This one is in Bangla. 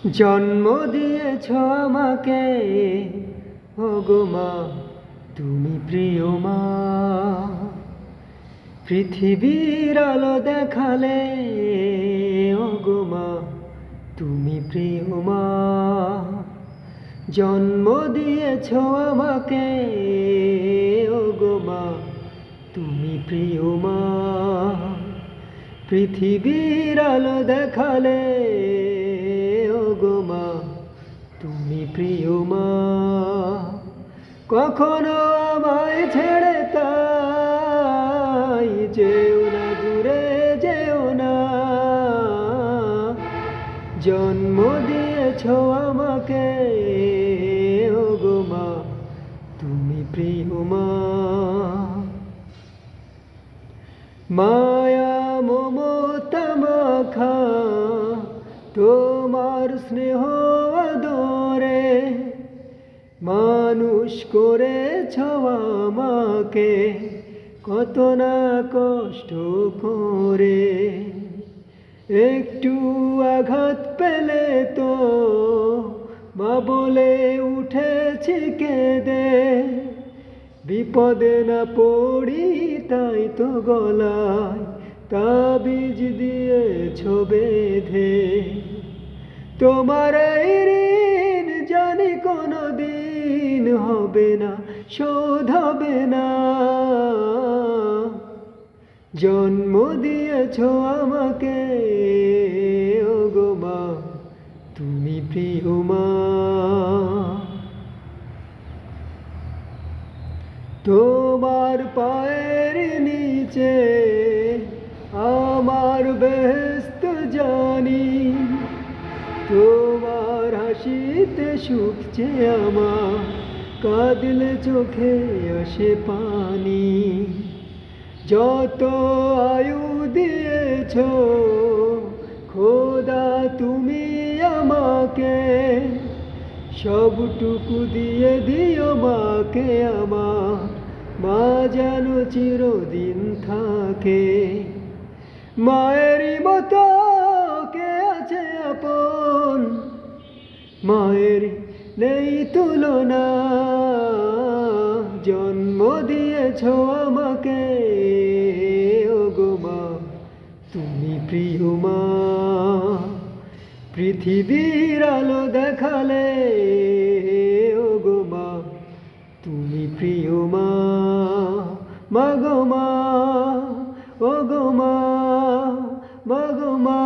জন্ম দিয়েছ আমাকে ওগো মা, তুমি প্রিয় মা। পৃথিবীর আলো দেখালে ওগো মা, তুমি প্রিয় মা। জন্ম দিয়েছ আমাকে ওগো মা, তুমি প্রিয় মা। পৃথিবীর আলো দেখালে ওগো মা, তুমি প্রিয় মা। কখনো আমায় ছেড়ে তাই যেও না, দূরে যেও না। জন্ম দিয়েছ আমাকে ওগো মা, তুমি প্রিয় মা। মায়া মমতা মাখা তোমার স্নেহ আদরে মানুষ করেছ আমাকে কত না কষ্ট করে। একটু আঘাত পেলে তো মা বলে উঠেছি কেঁদে। বিপদে না পড়ি তাই তো গলায় তাবিজ দিয়েছ বেঁধে। তোমার এই ঋণ জানি কোনো দিন হবে না, শোধ হবে না। জন্ম দিয়েছ আমাকে ওগো মা, তুমি প্রিয় মা। তোমার পায়ের নিচে আমার বেহেশত জানি। তোমার হাসিতে সুখ যে আমার, কাঁদলে চোখে আসে পানি। যত আয়ু দিয়েছ খোদা তুমি আমাকে, সবটুকু দিয়ে দিও মাকে আমার, মা যেন চিরদিন থাকে। মায়েরই মতো কে আছে আপন, মায়ের নেই তুলনা। জন্ম দিয়েছ আমাকে ওগো মা, তুমি প্রিয় মা। পৃথিবীর আলো দেখালে ওগো মা, তুমি প্রিয় মা। মাগো মা, ওগো মা, মাগো মা।